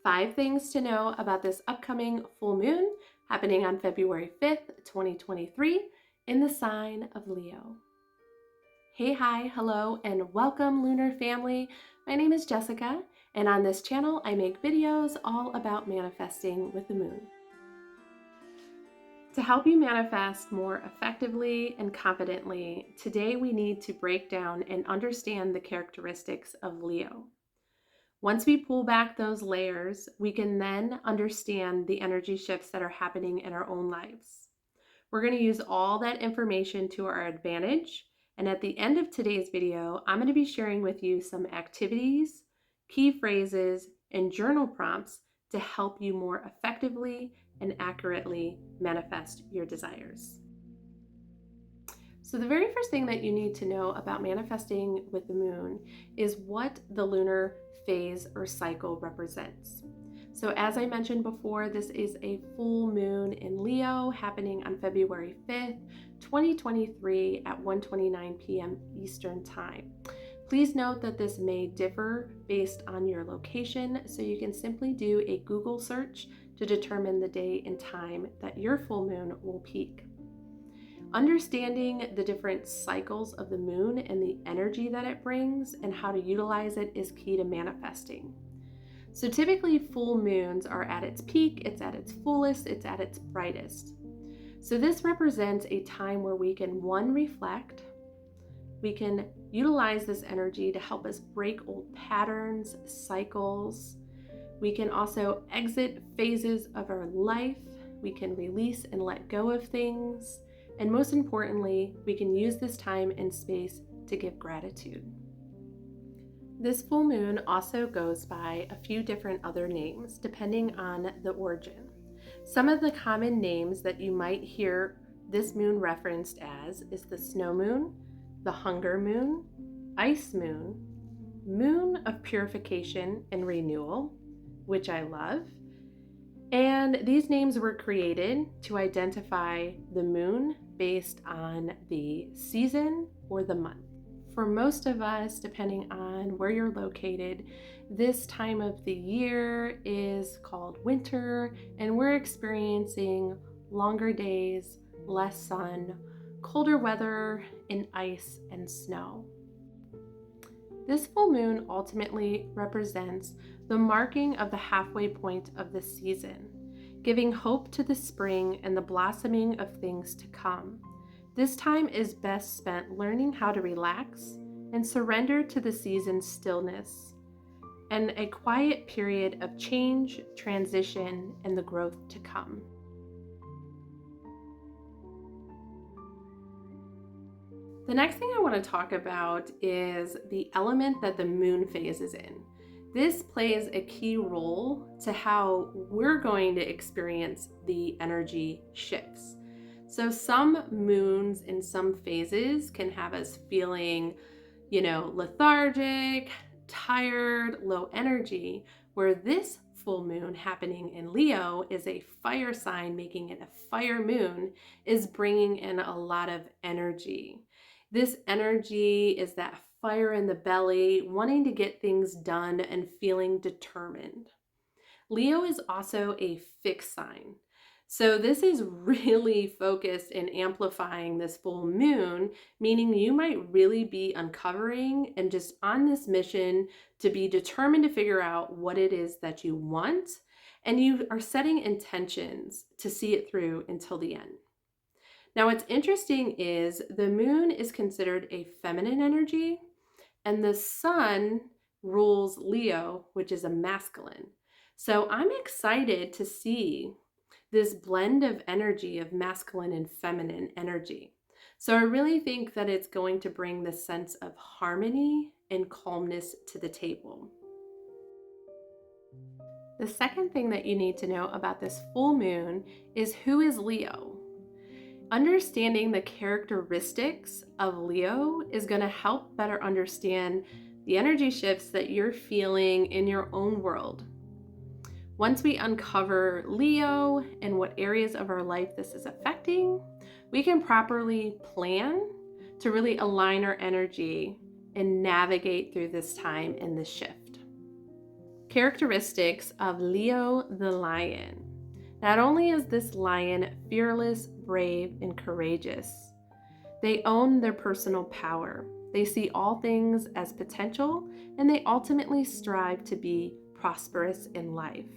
5 things to know about this upcoming full moon happening on February 5th, 2023 in the sign of Leo. Hey, hi, hello, and welcome Lunar family. My name is Jessica, and on this channel I make videos all about manifesting with the moon. To help you manifest more effectively and confidently, today we need to break down and understand the characteristics of Leo. Once we pull back those layers, we can then understand the energy shifts that are happening in our own lives. We're going to use all that information to our advantage, and at the end of today's video, I'm going to be sharing with you some activities, key phrases, and journal prompts to help you more effectively and accurately manifest your desires. So the very first thing that you need to know about manifesting with the moon is what the lunar phase or cycle represents. So as I mentioned before, this is a full moon in Leo happening on February 5th, 2023 at 1:29 p.m. Eastern Time. Please note that this may differ based on your location, so you can simply do a Google search to determine the day and time that your full moon will peak. Understanding the different cycles of the moon and the energy that it brings and how to utilize it is key to manifesting. So typically full moons are at its peak, it's at its fullest, it's at its brightest. So this represents a time where we can, one, reflect, we can utilize this energy to help us break old patterns, cycles. We can also exit phases of our life. We can release and let go of things. And most importantly, we can use this time and space to give gratitude. This full moon also goes by a few different other names depending on the origin. Some of the common names that you might hear this moon referenced as is the snow moon, the hunger moon, ice moon, moon of purification and renewal, which I love. And these names were created to identify the moon based on the season or the month. For most of us, depending on where you're located, this time of the year is called winter, and we're experiencing longer days, less sun, colder weather, and ice and snow. This full moon ultimately represents the marking of the halfway point of the season, giving hope to the spring and the blossoming of things to come. This time is best spent learning how to relax and surrender to the season's stillness and a quiet period of change, transition, and the growth to come. The next thing I want to talk about is the element that the moon phase is in. This plays a key role to how we're going to experience the energy shifts. So some moons in some phases can have us feeling, lethargic, tired, low energy, where this full moon happening in Leo is a fire sign, making it a fire moon, is bringing in a lot of energy. This energy is that fire in the belly, wanting to get things done and feeling determined. Leo is also a fixed sign. So this is really focused in amplifying this full moon, meaning you might really be uncovering and just on this mission to be determined to figure out what it is that you want, and you are setting intentions to see it through until the end. Now, what's interesting is the moon is considered a feminine energy, and the sun rules Leo, which is a masculine. So I'm excited to see this blend of energy of masculine and feminine energy. So I really think that it's going to bring the sense of harmony and calmness to the table. The second thing that you need to know about this full moon is who is Leo. Understanding the characteristics of Leo is going to help better understand the energy shifts that you're feeling in your own world. Once we uncover Leo and what areas of our life this is affecting, we can properly plan to really align our energy and navigate through this time and this shift. Characteristics of Leo the lion. Not only is this lion fearless, brave, and courageous, they own their personal power. They see all things as potential, and they ultimately strive to be prosperous in life.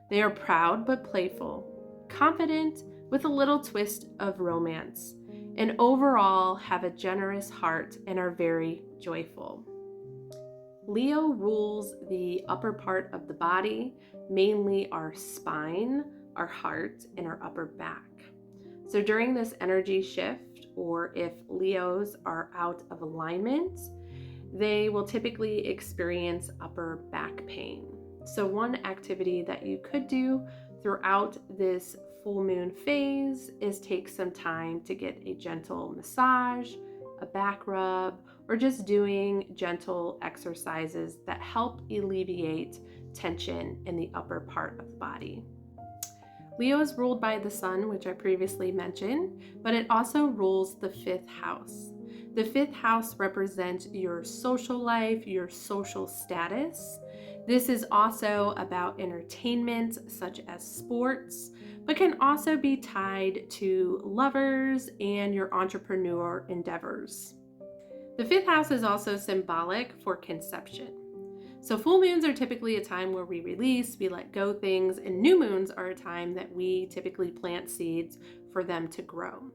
They are proud but playful, confident with a little twist of romance, and overall have a generous heart and are very joyful. Leo rules the upper part of the body, mainly our spine, our heart, and our upper back. So during this energy shift, or if Leos are out of alignment, they will typically experience upper back pain. So one activity that you could do throughout this full moon phase is take some time to get a gentle massage, a back rub, or just doing gentle exercises that help alleviate tension in the upper part of the body. Leo is ruled by the sun, which I previously mentioned, but it also rules the fifth house. The fifth house represents your social life, your social status. This is also about entertainment, such as sports, but can also be tied to lovers and your entrepreneur endeavors. The fifth house is also symbolic for conception. So full moons are typically a time where we release, we let go things, and new moons are a time that we typically plant seeds for them to grow.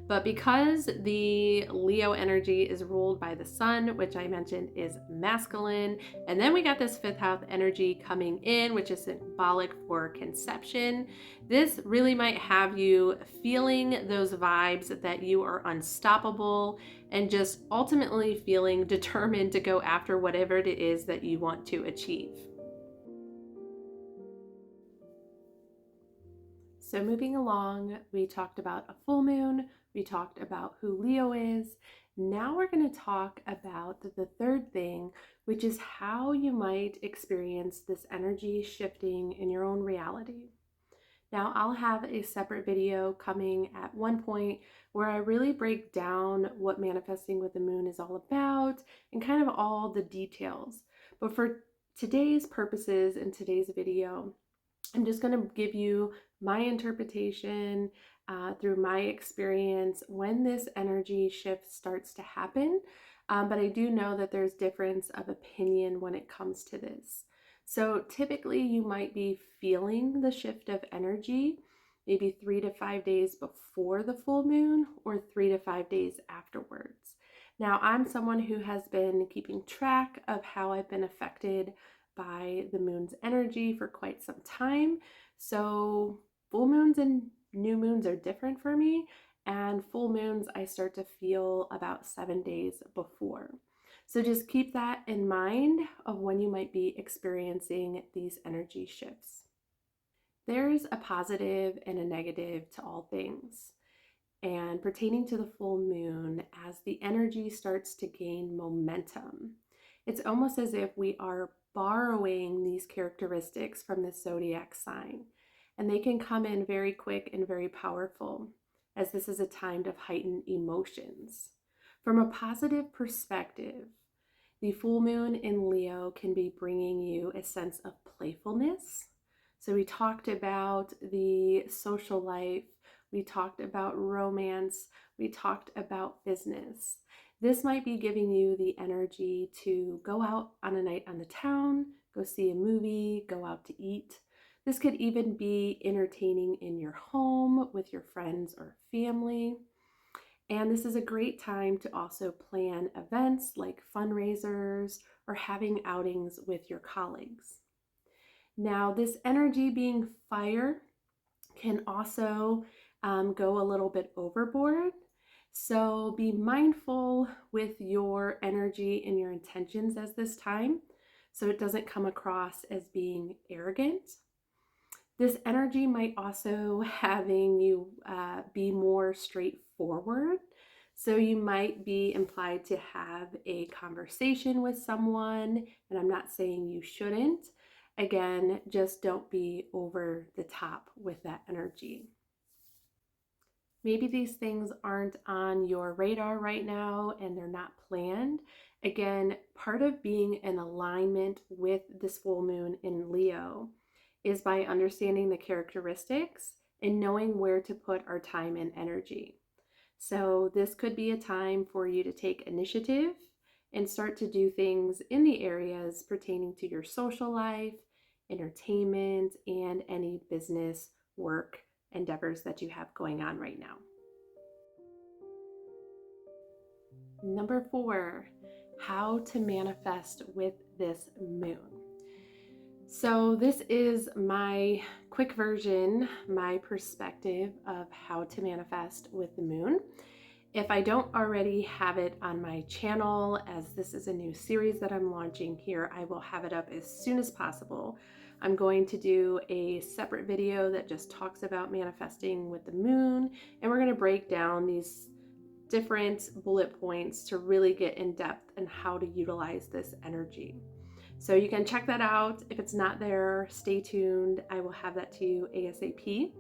But because the Leo energy is ruled by the sun, which I mentioned is masculine, and then we got this fifth house energy coming in, which is symbolic for conception, this really might have you feeling those vibes that you are unstoppable and just ultimately feeling determined to go after whatever it is that you want to achieve. So moving along, we talked about a full moon, we talked about who Leo is. Now we're going to talk about the third thing, which is how you might experience this energy shifting in your own reality. Now I'll have a separate video coming at one point where I really break down what manifesting with the moon is all about and kind of all the details. But for today's purposes in today's video, I'm just going to give you my interpretation through my experience when this energy shift starts to happen. But I do know that there's difference of opinion when it comes to this. So typically you might be feeling the shift of energy maybe 3 to 5 days before the full moon or 3 to 5 days afterwards. Now, I'm someone who has been keeping track of how I've been affected by the moon's energy for quite some time. So full moons and new moons are different for me, and full moons I start to feel about 7 days before. So just keep that in mind of when you might be experiencing these energy shifts. There's a positive and a negative to all things. And pertaining to the full moon, as the energy starts to gain momentum, it's almost as if we are borrowing these characteristics from the zodiac sign. And they can come in very quick and very powerful, as this is a time of heightened emotions. From a positive perspective, the full moon in Leo can be bringing you a sense of playfulness. So we talked about the social life, we talked about romance, we talked about business. This might be giving you the energy to go out on a night on the town, go see a movie, go out to eat. This could even be entertaining in your home with your friends or family. And this is a great time to also plan events like fundraisers or having outings with your colleagues. Now, this energy being fire can also go a little bit overboard. So be mindful with your energy and your intentions as this time so it doesn't come across as being arrogant. This energy might also having you be more straightforward. So you might be implied to have a conversation with someone, and I'm not saying you shouldn't. Again, just don't be over the top with that energy. Maybe these things aren't on your radar right now and they're not planned. Again, part of being in alignment with this full moon in Leo is by understanding the characteristics and knowing where to put our time and energy. So, this could be a time for you to take initiative and start to do things in the areas pertaining to your social life, entertainment, and any business work endeavors that you have going on right now. Number 4, how to manifest with this moon. So, this is my quick version, my perspective of how to manifest with the moon. If I don't already have it on my channel, as this is a new series that I'm launching here, I will have it up as soon as possible. I'm going to do a separate video that just talks about manifesting with the moon, and we're going to break down these different bullet points to really get in depth and how to utilize this energy. So you can check that out. If it's not there, stay tuned. I will have that to you ASAP.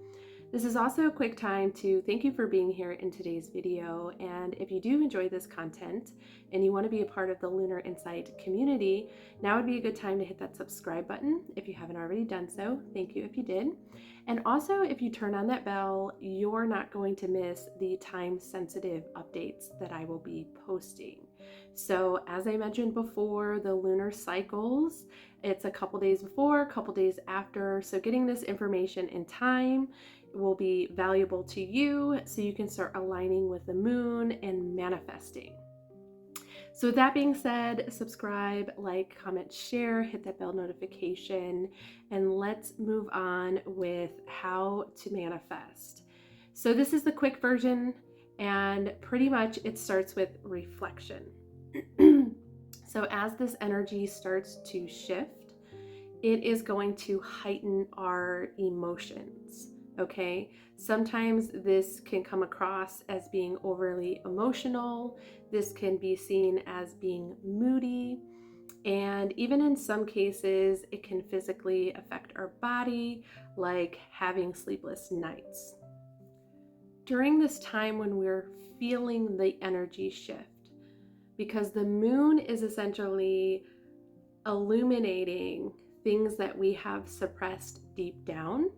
This is also a quick time to thank you for being here in today's video. And if you do enjoy this content and you want to be a part of the Lunar Insight community, now would be a good time to hit that subscribe button if you haven't already done so. Thank you if you did. And also, if you turn on that bell, you're not going to miss the time-sensitive updates that I will be posting. So as I mentioned before, the lunar cycles, it's a couple days before, a couple days after. So getting this information in time will be valuable to you so you can start aligning with the moon and manifesting. So with that being said, subscribe, like, comment, share, hit that bell notification, and let's move on with how to manifest. So this is the quick version, and pretty much it starts with reflection. So as this energy starts to shift, it is going to heighten our emotions. Okay, sometimes this can come across as being overly emotional. This can be seen as being moody, and even in some cases, it can physically affect our body, like having sleepless nights. During this time when we're feeling the energy shift, because the moon is essentially illuminating things that we have suppressed deep down.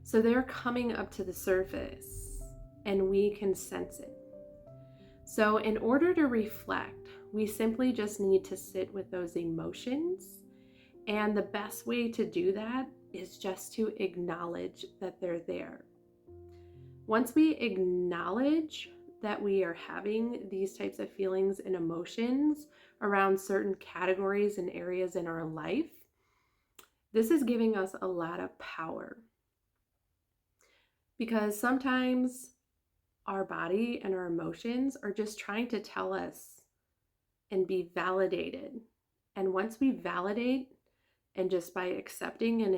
So they're coming up to the surface and we can sense it. So in order to reflect, we simply just need to sit with those emotions. And the best way to do that is just to acknowledge that they're there. Once we acknowledge that we are having these types of feelings and emotions around certain categories and areas in our life, this is giving us a lot of power. Because sometimes our body and our emotions are just trying to tell us and be validated. And once we validate, and just by accepting and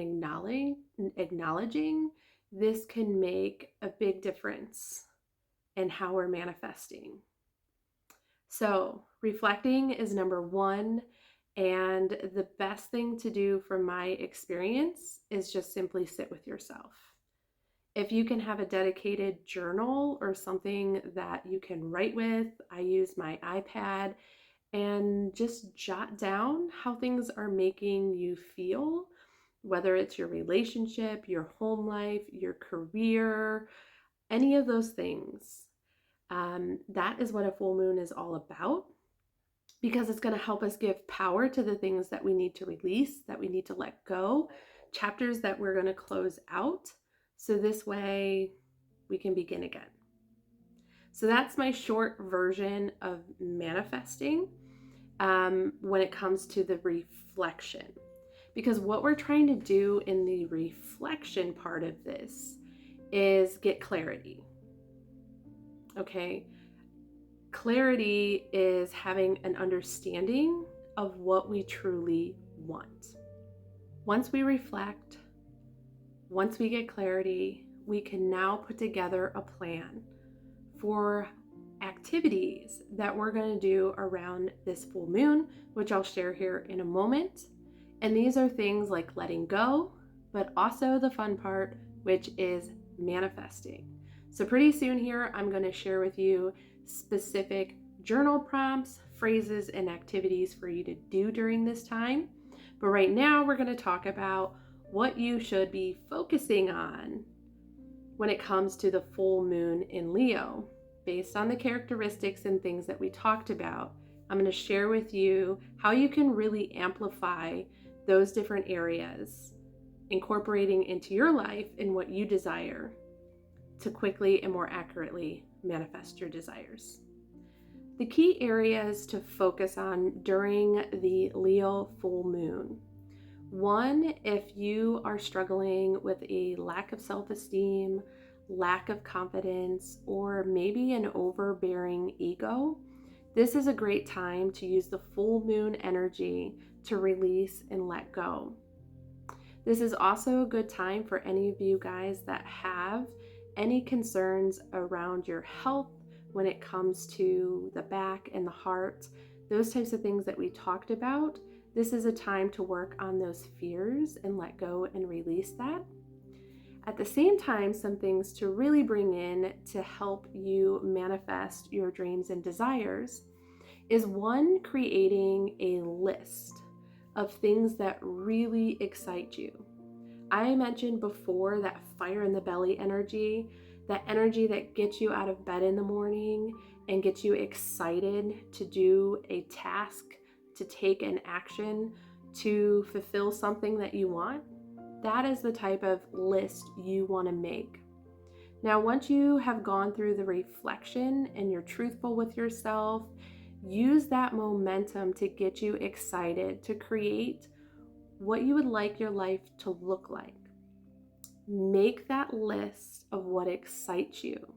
acknowledging, this can make a big difference in how we're manifesting. So reflecting is number 1. And the best thing to do from my experience is just simply sit with yourself. If you can have a dedicated journal or something that you can write with, I use my iPad, and just jot down how things are making you feel, whether it's your relationship, your home life, your career, any of those things. That is what a full moon is all about, because it's going to help us give power to the things that we need to release, that we need to let go, chapters that we're going to close out. So this way we can begin again. So that's my short version of manifesting when it comes to the reflection. Because what we're trying to do in the reflection part of this is get clarity. Okay? Clarity is having an understanding of what we truly want. Once we reflect, once we get clarity, we can now put together a plan for activities that we're going to do around this full moon, which I'll share here in a moment. And these are things like letting go, but also the fun part, which is manifesting. So pretty soon here, I'm going to share with you specific journal prompts phrases and activities for you to do during this time. But right now, we're going to talk about what you should be focusing on when it comes to the full moon in Leo. Based on the characteristics and things that we talked about, I'm going to share with you how you can really amplify those different areas, incorporating into your life and what you desire to quickly and more accurately manifest your desires. The key areas to focus on during the Leo full moon. One, if you are struggling with a lack of self-esteem, lack of confidence, or maybe an overbearing ego, this is a great time to use the full moon energy to release and let go. This is also a good time for any of you guys that have any concerns around your health when it comes to the back and the heart, those types of things that we talked about. This is a time to work on those fears and let go and release that. At the same time, some things to really bring in to help you manifest your dreams and desires is one, creating a list of things that really excite you. I mentioned before that fire in the belly energy, that energy that gets you out of bed in the morning and gets you excited to do a task, to take an action, to fulfill something that you want. That is the type of list you want to make. Now, once you have gone through the reflection and you're truthful with yourself, use that momentum to get you excited to create what you would like your life to look like. Make that list of what excites you.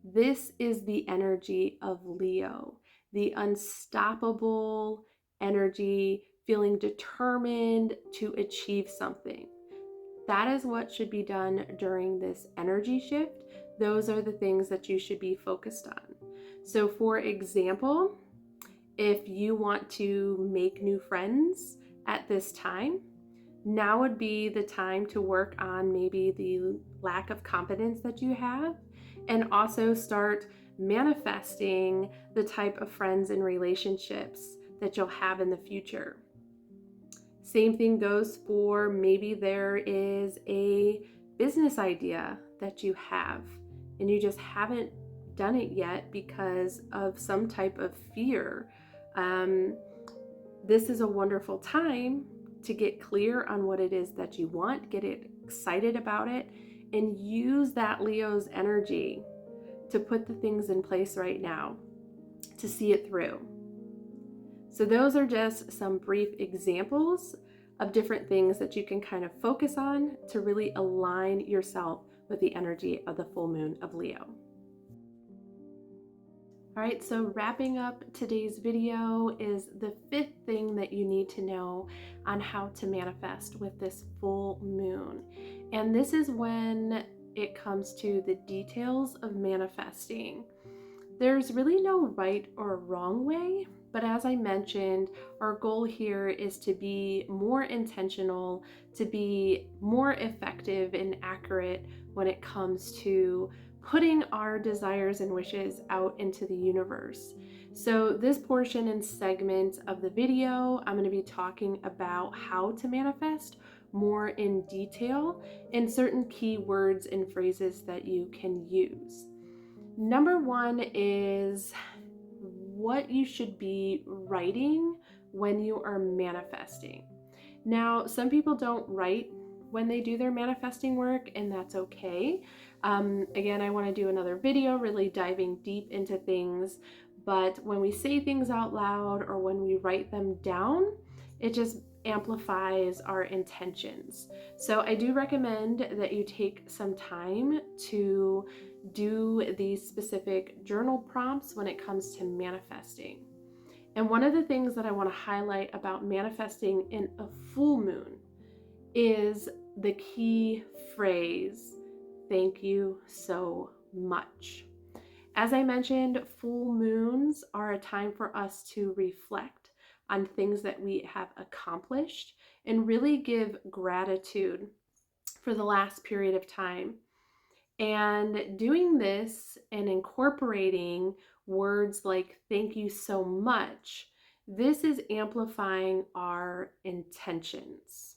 This is the energy of Leo, the unstoppable energy, feeling determined to achieve something. That is what should be done during this energy shift. Those are the things that you should be focused on. So for example, if you want to make new friends at this time, now would be the time to work on maybe the lack of confidence that you have, and also start manifesting the type of friends and relationships that you'll have in the future. Same thing goes for maybe there is a business idea that you have and you just haven't done it yet because of some type of fear. This is a wonderful time to get clear on what it is that you want, get excited about it, and use that Leo's energy to put the things in place right now to see it through. So those are just some brief examples of different things that you can kind of focus on to really align yourself with the energy of the full moon of Leo. All right, so wrapping up today's video is the fifth thing that you need to know on how to manifest with this full moon. And this is when it comes to the details of manifesting. There's really no right or wrong way, but as I mentioned, our goal here is to be more intentional, to be more effective and accurate when it comes to putting our desires and wishes out into the universe. So this portion and segment of the video, I'm going to be talking about how to manifest more in detail and certain key words and phrases that you can use. Number one is what you should be writing when you are manifesting. Now, some people don't write when they do their manifesting work, and that's okay. Again, I want to do another video really diving deep into things, but when we say things out loud or when we write them down, it just amplifies our intentions. So I do recommend that you take some time to do these specific journal prompts when it comes to manifesting. And one of the things that I want to highlight about manifesting in a full moon is the key phrase, thank you so much. As I mentioned, full moons are a time for us to reflect on things that we have accomplished and really give gratitude for the last period of time. And doing this and incorporating words like thank you so much, this is amplifying our intentions.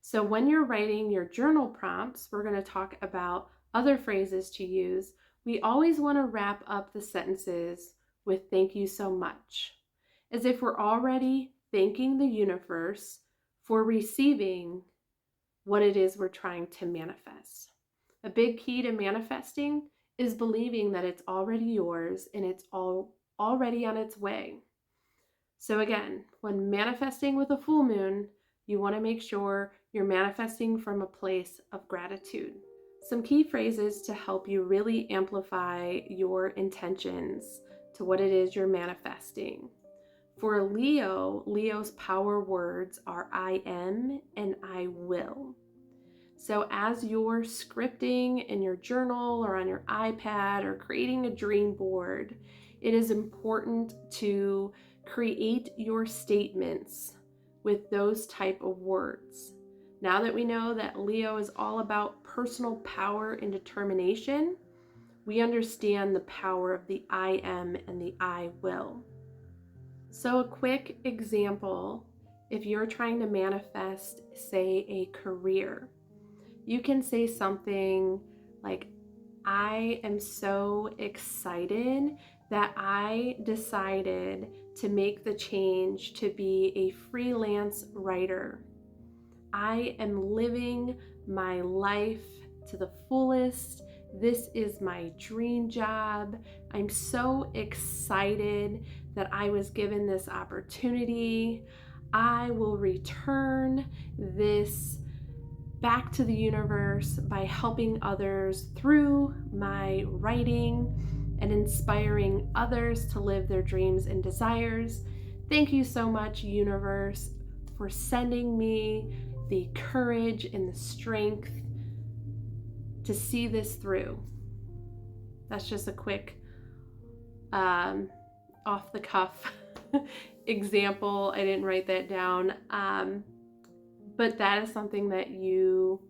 So when you're writing your journal prompts, we're going to talk about other phrases to use. We always want to wrap up the sentences with thank you so much, as if we're already thanking the universe for receiving what it is we're trying to manifest. A big key to manifesting is believing that it's already yours and it's already on its way. So again, when manifesting with a full moon, you want to make sure you're manifesting from a place of gratitude. Some key phrases to help you really amplify your intentions to what it is you're manifesting. For Leo, Leo's power words are I am and I will. So as you're scripting in your journal or on your iPad or creating a dream board, it is important to create your statements with those type of words. Now that we know that Leo is all about personal power and determination, we understand the power of the I am and the I will. So a quick example, if you're trying to manifest, say, a career, you can say something like, I am so excited that I decided to make the change to be a freelance writer. I am living my life to the fullest. This is my dream job. I'm so excited that I was given this opportunity. I will return this back to the universe by helping others through my writing and inspiring others to live their dreams and desires. Thank you so much, universe, for sending me the courage and the strength to see this through. That's just a quick off the cuff example. I didn't write that down. But that is something that you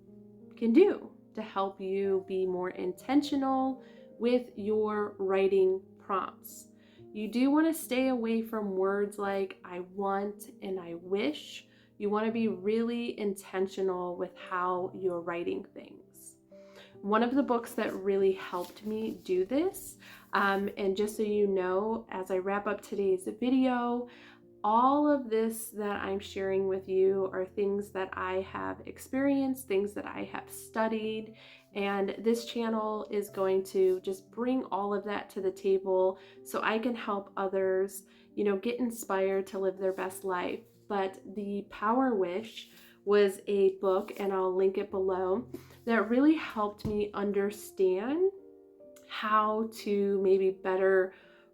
can do to help you be more intentional with your writing prompts. You do want to stay away from words like I want and I wish. You want to be really intentional with how you're writing things. One of the books that really helped me do this, and just so you know, as I wrap up today's video, all of this that I'm sharing with you are things that I have experienced, things that I have studied, and this channel is going to just bring all of that to the table so I can help others, get inspired to live their best life. But the Power Wish was a book, and I'll link it below, that really helped me understand how to maybe better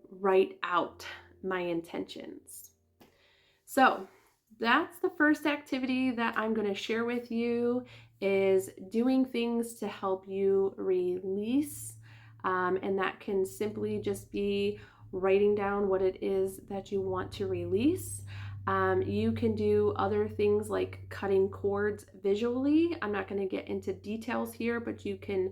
write out my intentions. So that's the first activity that I'm going to share with you, is doing things to help you release. And that can simply just be writing down what it is that you want to release. You can do other things like cutting cords visually. I'm not going to get into details here, but you can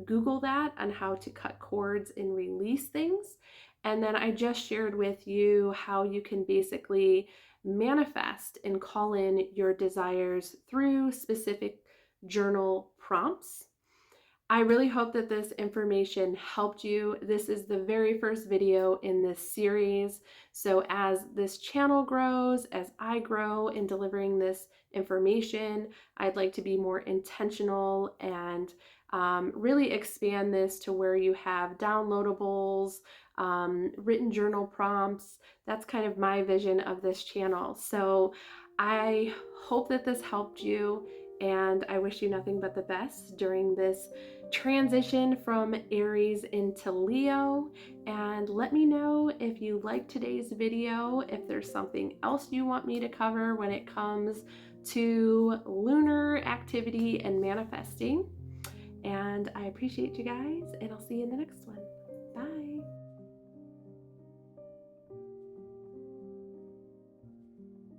Google that on how to cut cords and release things. And then I just shared with you how you can basically manifest and call in your desires through specific journal prompts. I really hope that this information helped you. This is the very first video in this series. So as this channel grows, as I grow in delivering this information, I'd like to be more intentional and really expand this to where you have downloadables, written journal prompts. That's kind of my vision of this channel. So I hope that this helped you, and I wish you nothing but the best during this transition from Aries into Leo. And let me know if you liked today's video, if there's something else you want me to cover when it comes to lunar activity and manifesting. And I appreciate you guys, and I'll see you in the next one. Bye.